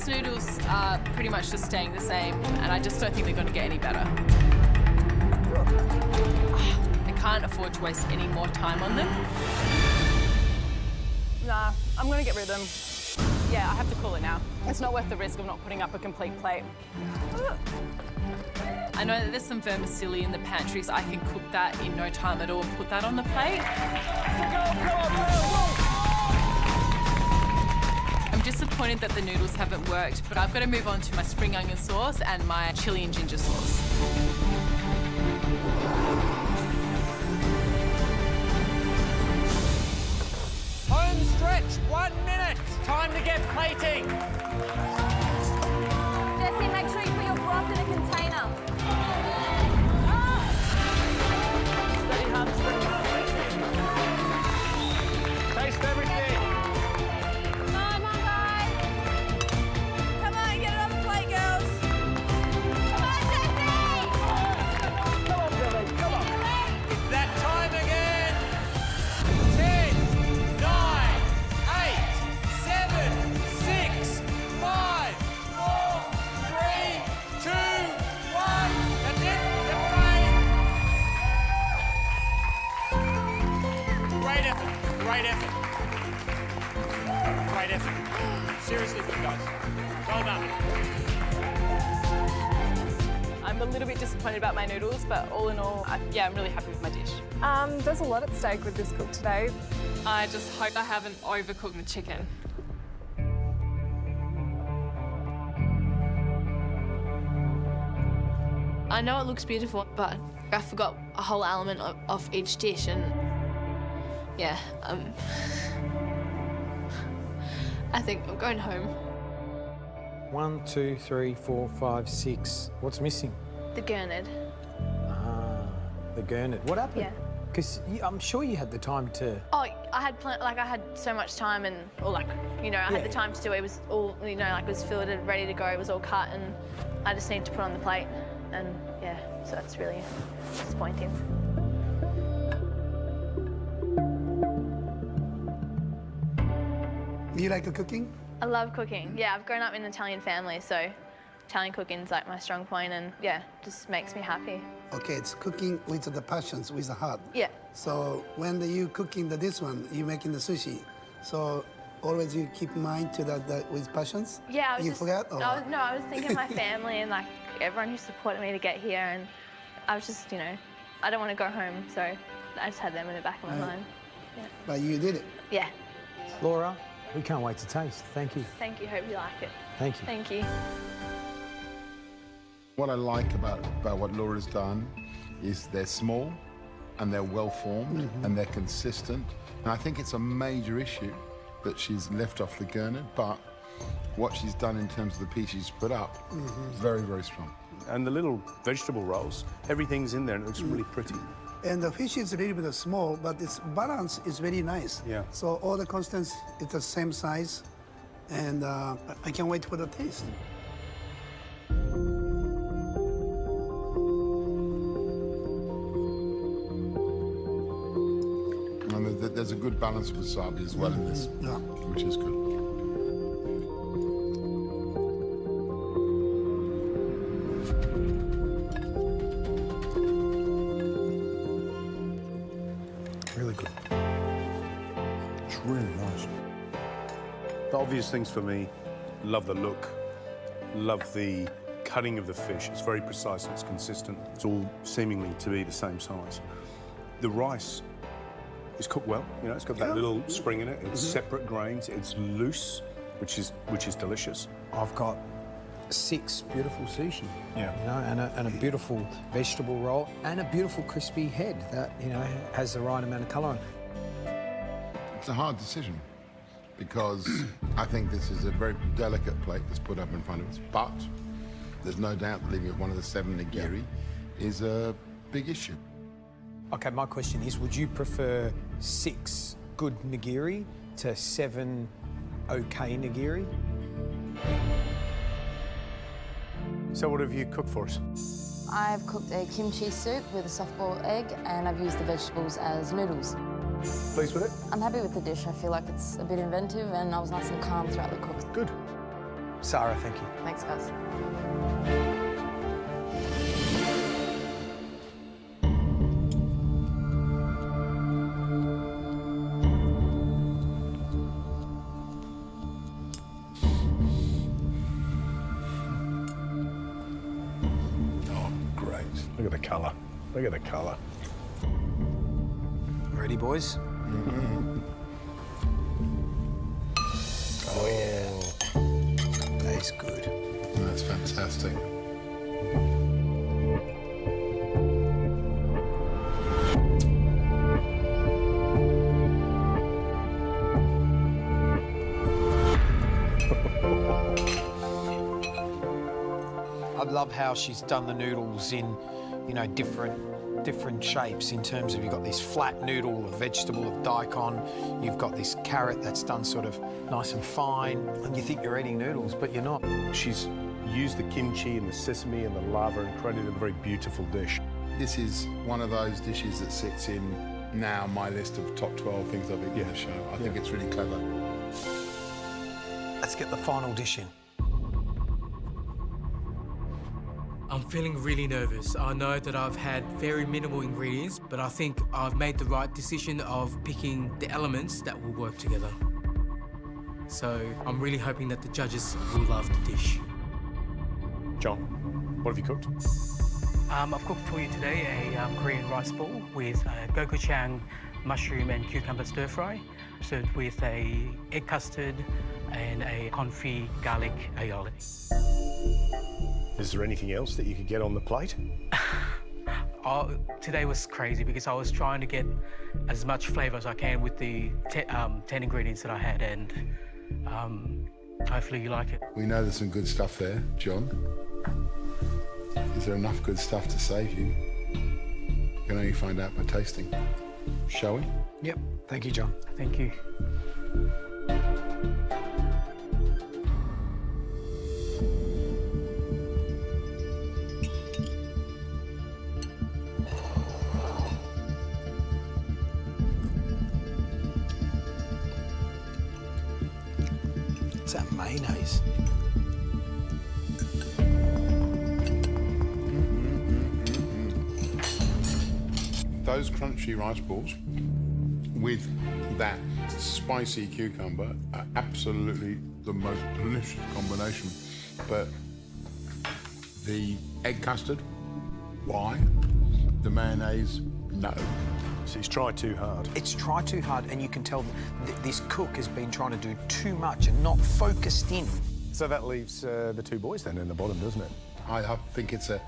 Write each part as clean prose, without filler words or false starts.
rice noodles are pretty much just staying the same, and I just don't think they're going to get any better. I can't afford to waste any more time on them. Nah, I'm going to get rid of them. Yeah, I have to call it now. It's not worth the risk of not putting up a complete plate. I know that there's some vermicelli in the pantry, so I can cook that in no time at all and put that on the plate. I'm disappointed that the noodles haven't worked, but I've got to move on to my spring onion sauce and my chili and ginger sauce. Home stretch, 1 minute. Time to get plating. Jesse, make sure you put your broth in a container. Steady hand, steady hand. Taste everything. Come on, guys. Come on, get it on the plate, girls. Come on, Jesse! Come on, Billy, come on. It's that time again. 10, 9, 8, 7, 6, 5, 4, 3, 2, 1. That's it. Great effort. Great effort. Great effort. Seriously good, guys. Well done. I'm a little bit disappointed about my noodles, but all in all, I'm really happy with my dish. There's a lot at stake with this cook today. I just hope I haven't overcooked the chicken. I know it looks beautiful, but I forgot a whole element of each dish, and yeah, I think I'm going home. 1, 2, 3, 4, 5, 6. What's missing? The gurnard. Ah, the gurnard. What happened? Yeah. Because I'm sure you had the time to... Oh, I had I had so much time, and I had the time to do it. It was all it was filleted, ready to go. It was all cut, and I just needed to put on the plate, and yeah, so that's really disappointing. Do you like cooking? I love cooking. Yeah, I've grown up in an Italian family, so Italian cooking's like my strong point, and yeah, just makes me happy. Okay, it's cooking with the passions, with the heart. Yeah. So when you cooking this one, you making the sushi. So always you keep in mind to that with passions. Yeah, you forgot. Or? I was thinking of my family and like everyone who supported me to get here, and I was just I don't want to go home, so I just had them in the back of my mind. Yeah. But you did it. Yeah. Laura, we can't wait to taste. Thank you. Thank you. Hope you like it. Thank you. Thank you. What I like about what Laura's done is they're small and they're well-formed and they're consistent. And I think it's a major issue that she's left off the gurnard, but what she's done in terms of the piece she's put up, very, very strong. And the little vegetable rolls, everything's in there and it looks really pretty. And the fish is a little bit small, but its balance is very nice. Yeah. So all the constants, it's the same size. And I can't wait for the taste. And there's a good balance of wasabi as well in this, which is good. Really good. It's really nice. The obvious things for me, love the look, love the cutting of the fish. It's very precise, it's consistent. It's all seemingly to be the same size. The rice is cooked well, it's got that little spring in it. It's separate grains, it's loose, which is delicious. I've got 6 beautiful sushi, Yeah. and a beautiful vegetable roll and a beautiful crispy head that, has the right amount of colour on it. It's a hard decision because I think this is a very delicate plate that's put up in front of us, but there's no doubt that leaving one of the 7 nigiri is a big issue. OK, my question is, would you prefer 6 good nigiri to 7 OK nigiri? So what have you cooked for us? I've cooked a kimchi soup with a soft-boiled egg, and I've used the vegetables as noodles. Pleased with it? I'm happy with the dish. I feel like it's a bit inventive, and I was nice and calm throughout the cook. Good. Sarah, thank you. Thanks, guys. Oh, great. Look at the colour. Look at the colour. Ready, boys? Oh, yeah. That is good. That's fantastic. I love how she's done the noodles in, you know, different shapes in terms of you've got this flat noodle of vegetable of daikon, you've got this carrot that's done sort of nice and fine, and you think you're eating noodles, but you're not. She's used the kimchi and the sesame and the lava and created a very beautiful dish. This is one of those dishes that sits in now my list of top 12 things I've eaten on the show. I think it's really clever. Let's get the final dish in. I'm feeling really nervous. I know that I've had very minimal ingredients, but I think I've made the right decision of picking the elements that will work together. So I'm really hoping that the judges will love the dish. John, what have you cooked? I've cooked for you today a Korean rice bowl with gochujang, mushroom and cucumber stir fry, served with a egg custard and a confit garlic aioli. Is there anything else that you could get on the plate? Today was crazy because I was trying to get as much flavour as I can with the 10 ingredients that I had, and hopefully you like it. We know there's some good stuff there, John. Is there enough good stuff to save you? You can only find out by tasting. Shall we? Yep. Thank you, John. Thank you. What's that mayonnaise? Those crunchy rice balls with that spicy cucumber are absolutely the most delicious combination. But the egg custard, why? The mayonnaise, no. So he's tried too hard. It's tried too hard, and you can tell this cook has been trying to do too much and not focused in. So that leaves the two boys then in the bottom, doesn't it? I think it's a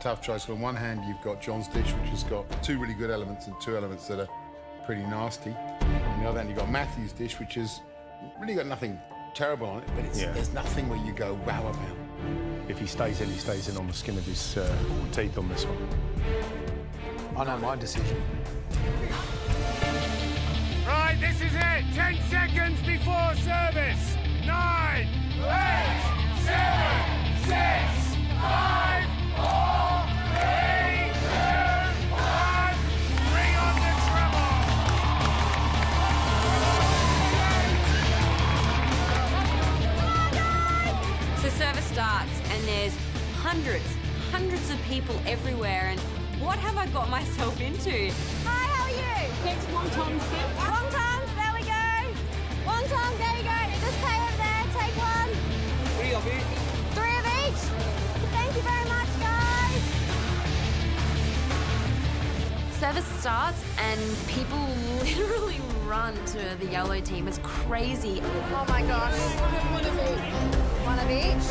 tough choice. On one hand, you've got John's dish, which has got two really good elements and two elements that are pretty nasty. On the other hand, you've got Matthew's dish, which has really got nothing terrible on it, but there's nothing where you go wow about. If he stays in on the skin of his teeth on this one. I know my decision. Right, this is it. 10 seconds before service. 9, 8, 7, 6, 5, 4, 3, 2, 1. Bring on the trouble. So service starts and there's hundreds of people everywhere, and what have I got myself into? Hi, how are you? It's wonton soup. Wontons, there we go. Wonton, there you go. Just pay over there, take one. 3 of each. 3 of each. Thank you very much, guys. Service starts and people literally run to the yellow team. It's crazy. Oh my gosh. One of each. One of each.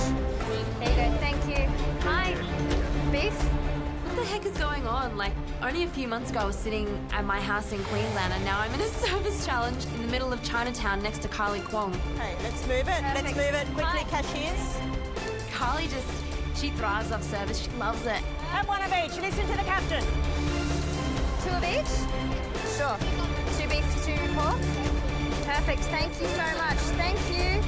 There you go, thank you. Hi. Beef? What the heck is going on? Like, only a few months ago I was sitting at my house in Queensland, and now I'm in a service challenge in the middle of Chinatown next to Carly Kwong. Hey, let's move it. Let's move it quickly, cashiers. Carly she thrives off service. She loves it. Have one of each. Listen to the captain. 2 of each? Sure. 2 beef, 2 pork? Perfect, thank you so much. Thank you.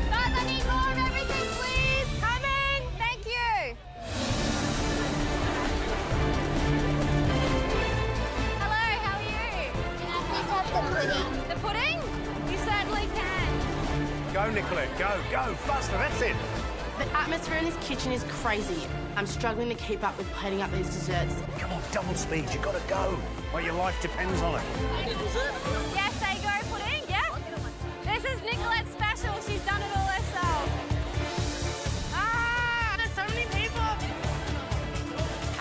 Guys, I need more of everything, please. Coming. Thank you. Hello, how are you? Can I please have the pudding? The pudding? You certainly can. Go Go, Nicolette, go, go, faster, that's it. The atmosphere in this kitchen is crazy. I'm struggling to keep up with plating up these desserts. Come on, double speed, you gotta go. Like your life depends on it. Yes, they go pudding, yeah? This is Nicolette's special. She's done it all herself. Ah, there's so many people.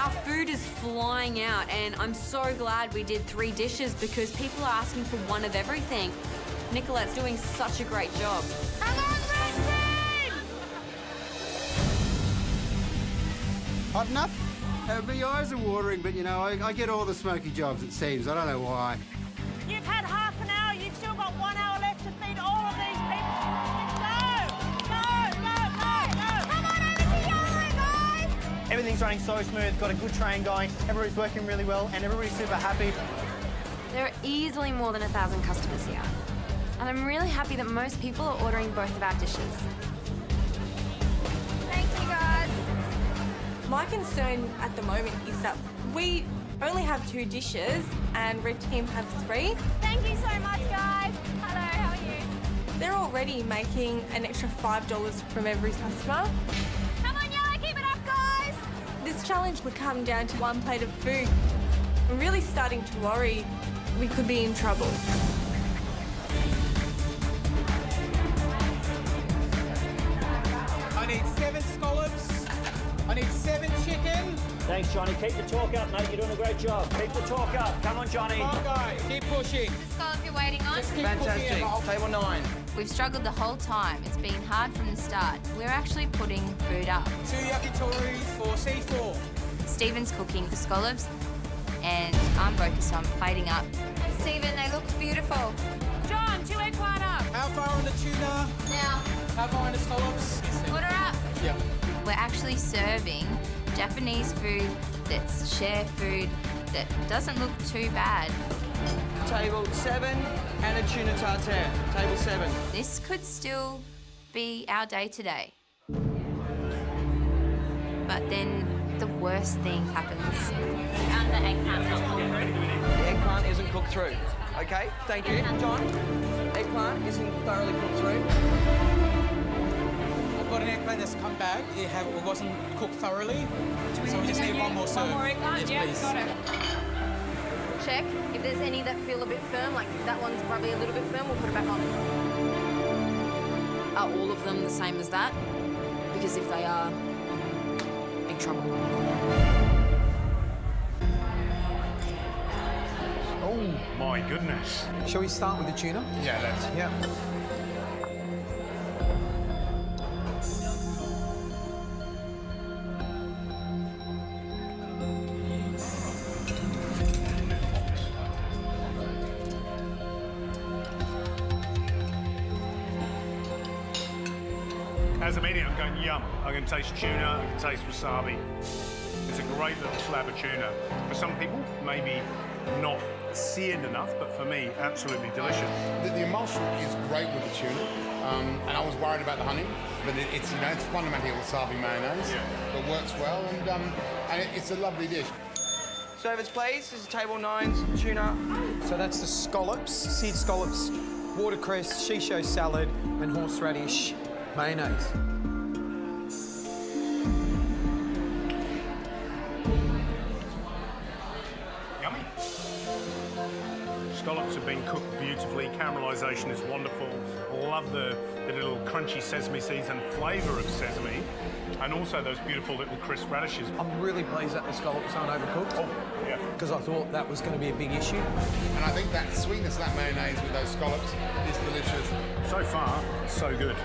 Our food is flying out, and I'm so glad we did 3 dishes because people are asking for one of everything. Nicolette's doing such a great job. Come on, Brenton! Hot enough? My eyes are watering, but you know, I get all the smoky jobs, it seems. I don't know why. You've had half an hour. You've still got 1 hour left to feed all of these people. Go! Go! Go! Go! Go! Come on over to yellow, guys! Everything's running so smooth, got a good train going, everybody's working really well, and everybody's super happy. There are easily more than 1,000 customers here. And I'm really happy that most people are ordering both of our dishes. Thank you, guys. My concern at the moment is that we only have 2 dishes and Red Team have 3. Thank you so much, guys. Hello, how are you? They're already making an extra $5 from every customer. Come on, yellow, keep it up, guys! This challenge would come down to 1 plate of food. I'm really starting to worry we could be in trouble. I need 7 scallops. I need 7 chicken. Thanks, Johnny. Keep the talk up, mate. You're doing a great job. Keep the talk up. Come on, Johnny. Come on, guys. Keep pushing. The scallop you're waiting on? Just keep pushing it. Table 9. We've struggled the whole time. It's been hard from the start. We're actually putting food up. 2 yakitori for C4. Stephen's cooking the scallops, and I'm focused on plating up. Stephen, they look beautiful. John, 2 eggplant up. How far on the tuna? Now. How far on the scallops? Put her up. Yeah. We're actually serving Japanese food that's share food that doesn't look too bad. Table 7 and a tuna tartare. Table 7. This could still be our day today. But then the worst thing happens. And the eggplant's not cooked through. The eggplant isn't cooked through. Okay, thank you. John, eggplant isn't thoroughly cooked through. I've got an eggplant that's come back. It wasn't cooked thoroughly. So we just need one more serve. One more eggplant? Yes, please. Got it. Check. If there's any that feel a bit firm, like that one's probably a little bit firm, we'll put it back on. Are all of them the same as that? Because if they are, big trouble. Oh, my goodness. Shall we start with the tuna? Yeah, let's. Yeah. As I'm eating, I'm going, yum. I can taste tuna, I can taste wasabi. It's a great little slab of tuna. For some people, maybe not seared enough, but for me, absolutely delicious. The emulsion is great with the tuna, and I was worried about the honey, but it's it's fundamentally a wasabi mayonnaise that works well, and it's a lovely dish. Servers, please. This is table 9's tuna. So that's the scallops, seared scallops, watercress, shisho salad, and horseradish mayonnaise. Yummy. Scallops have been cooked beautifully. Caramelisation is wonderful. Love the little crunchy sesame seeds and flavour of sesame. And also those beautiful little crisp radishes. I'm really pleased that the scallops aren't overcooked. Oh, yeah. Because I thought that was going to be a big issue. And I think that sweetness of that mayonnaise with those scallops is delicious. So far, so good.